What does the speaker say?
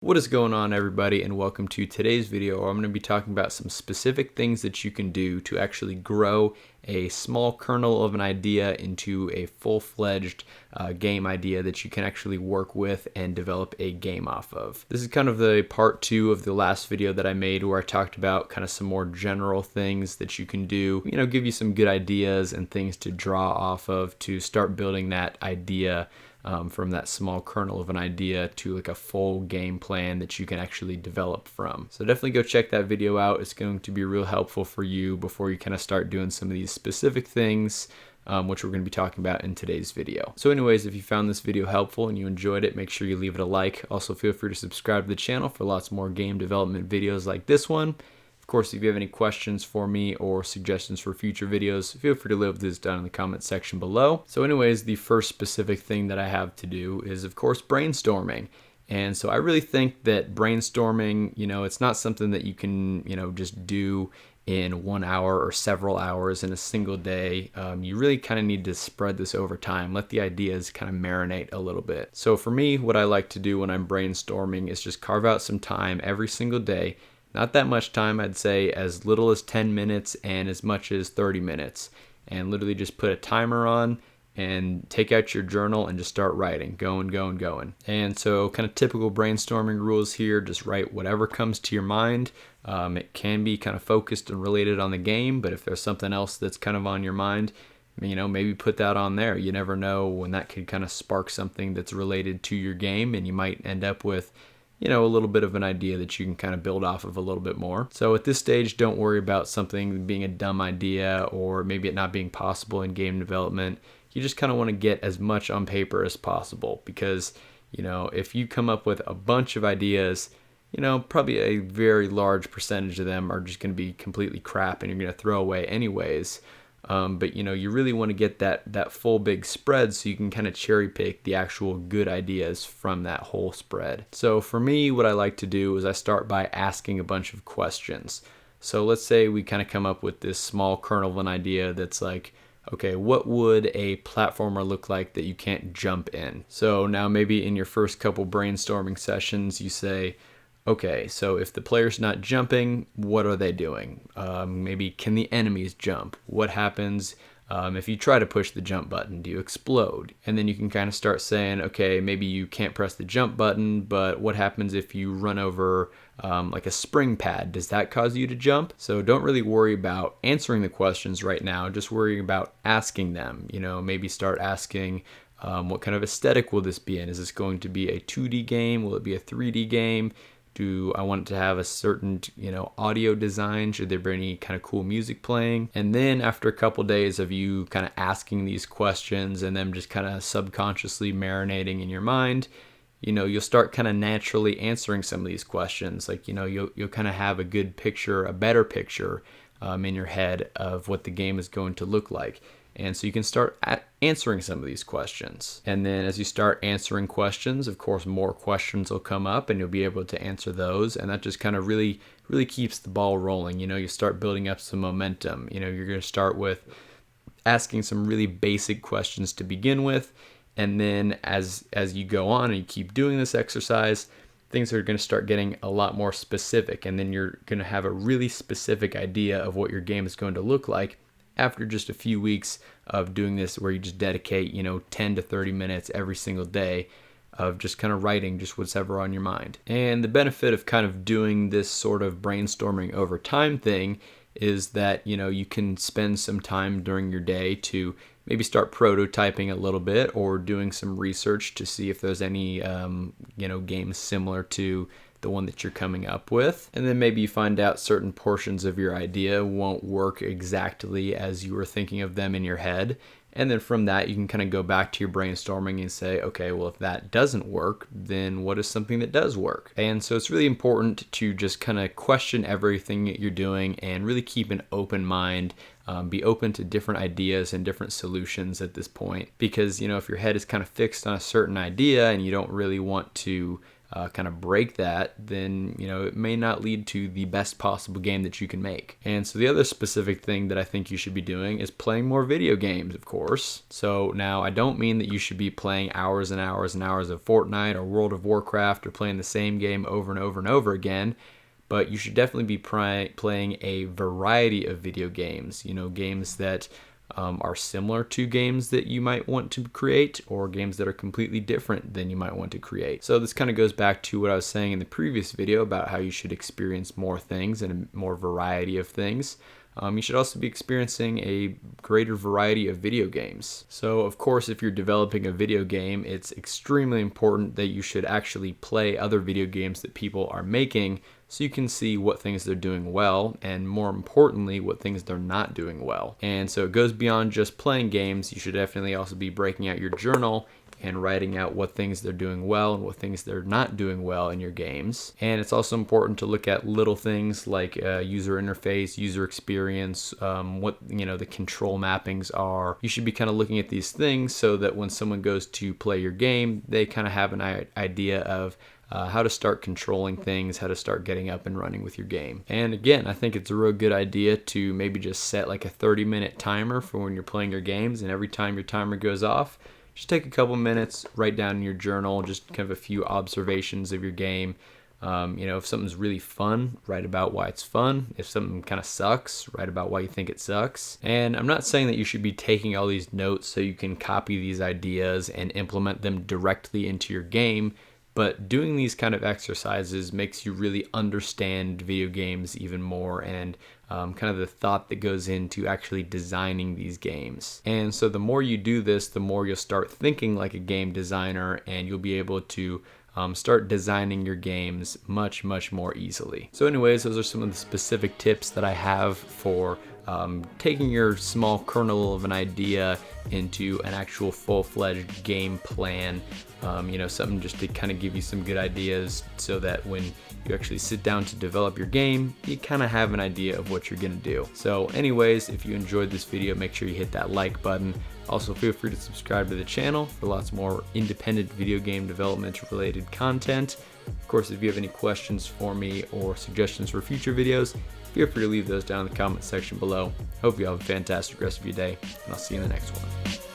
What is going on, everybody, and welcome to today's video where I'm going to be talking about some specific things that you can do to actually grow a small kernel of an idea into a full-fledged game idea that you can actually work with and develop a game off of. This is kind of the part 2 of the last video that I made where I talked about kind of some more general things that you can do, give you some good ideas and things to draw off of to start building that idea from that small kernel of an idea to like a full game plan that you can actually develop from. So definitely go check that video out. It's going to be real helpful for you before you kind of start doing some of these specific things which we're going to be talking about in today's video. So anyways, if you found this video helpful and you enjoyed it, make sure you leave it a like. Also feel free to subscribe to the channel for lots more game development videos like this one. Of course, if you have any questions for me or suggestions for future videos, feel free to leave those down in the comment section below. So anyways, the first specific thing that I have to do is, of course, brainstorming. And so I really think that brainstorming, it's not something that you can, just do in 1 hour or several hours in a single day. You really kind of need to spread this over time, let the ideas kind of marinate a little bit. So for me, what I like to do when I'm brainstorming is just carve out some time every single day. Not that much time, I'd say as little as 10 minutes and as much as 30 minutes. And literally just put a timer on and take out your journal and just start writing, going. And so kind of typical brainstorming rules here, just write whatever comes to your mind. It can be kind of focused and related on the game, but if there's something else that's kind of on your mind, maybe put that on there. You never know when that could kind of spark something that's related to your game, and you might end up with a little bit of an idea that you can kind of build off of a little bit more. So at this stage, don't worry about something being a dumb idea or maybe it not being possible in game development. You just kind of want to get as much on paper as possible because, if you come up with a bunch of ideas, probably a very large percentage of them are just going to be completely crap and you're going to throw away anyways. But you really want to get that full big spread so you can kind of cherry pick the actual good ideas from that whole spread. So for me, what I like to do is I start by asking a bunch of questions. So let's say we kind of come up with this small kernel of an idea that's like, okay, what would a platformer look like that you can't jump in? So now maybe in your first couple brainstorming sessions, you say, okay, so if the player's not jumping, what are they doing? Maybe can the enemies jump? What happens if you try to push the jump button? Do you explode? And then you can kind of start saying, okay, maybe you can't press the jump button, but what happens if you run over like a spring pad? Does that cause you to jump? So don't really worry about answering the questions right now. Just worry about asking them. Maybe start asking, what kind of aesthetic will this be in? Is this going to be a 2D game? Will it be a 3D game? Do I want it to have a certain, audio design? Should there be any kind of cool music playing? And then after a couple days of you kind of asking these questions and them just kind of subconsciously marinating in your mind, you'll start kind of naturally answering some of these questions. Like, you'll kind of have a good picture, a better picture in your head of what the game is going to look like. And so you can start answering some of these questions. And then as you start answering questions, of course, more questions will come up and you'll be able to answer those. And that just kind of really keeps the ball rolling. You start building up some momentum. You're going to start with asking some really basic questions to begin with. And then as you go on and you keep doing this exercise, things are going to start getting a lot more specific. And then you're going to have a really specific idea of what your game is going to look like after just a few weeks of doing this, where you just dedicate 10 to 30 minutes every single day of just kind of writing just whatever on your mind. And the benefit of kind of doing this sort of brainstorming over time thing is that you can spend some time during your day to maybe start prototyping a little bit or doing some research to see if there's any games similar to the one that you're coming up with. And then maybe you find out certain portions of your idea won't work exactly as you were thinking of them in your head. And then from that, you can kind of go back to your brainstorming and say, okay, well, if that doesn't work, then what is something that does work? And so it's really important to just kind of question everything that you're doing and really keep an open mind. Be open to different ideas and different solutions at this point. Because, if your head is kind of fixed on a certain idea and you don't really want to kind of break that, then it may not lead to the best possible game that you can make. And so the other specific thing that I think you should be doing is playing more video games, of course. So now I don't mean that you should be playing hours and hours and hours of Fortnite or World of Warcraft or playing the same game over and over and over again, but you should definitely be playing a variety of video games, games that are similar to games that you might want to create, or games that are completely different than you might want to create. So this kind of goes back to what I was saying in the previous video about how you should experience more things and a more variety of things. You should also be experiencing a greater variety of video games. So of course, if you're developing a video game, it's extremely important that you should actually play other video games that people are making, so you can see what things they're doing well, and more importantly, what things they're not doing well. And so it goes beyond just playing games. You should definitely also be breaking out your journal and writing out what things they're doing well and what things they're not doing well in your games. And it's also important to look at little things like user interface, user experience, what the control mappings are. You should be kind of looking at these things so that when someone goes to play your game, they kind of have an idea of how to start controlling things, how to start getting up and running with your game. And again, I think it's a real good idea to maybe just set like a 30-minute timer for when you're playing your games, and every time your timer goes off, just take a couple minutes, write down in your journal just kind of a few observations of your game. If something's really fun, write about why it's fun. If something kind of sucks, write about why you think it sucks. And I'm not saying that you should be taking all these notes so you can copy these ideas and implement them directly into your game, but doing these kind of exercises makes you really understand video games even more, and kind of the thought that goes into actually designing these games. And so the more you do this, the more you'll start thinking like a game designer, and you'll be able to start designing your games much, much more easily. So anyways, those are some of the specific tips that I have for taking your small kernel of an idea into an actual full-fledged game plan. Something just to kind of give you some good ideas so that when you actually sit down to develop your game, you kind of have an idea of what you're going to do. So anyways, if you enjoyed this video, make sure you hit that like button. Also, feel free to subscribe to the channel for lots more independent video game development related content. Of course, if you have any questions for me or suggestions for future videos, feel free to leave those down in the comment section below. Hope you have a fantastic rest of your day, and I'll see you in the next one.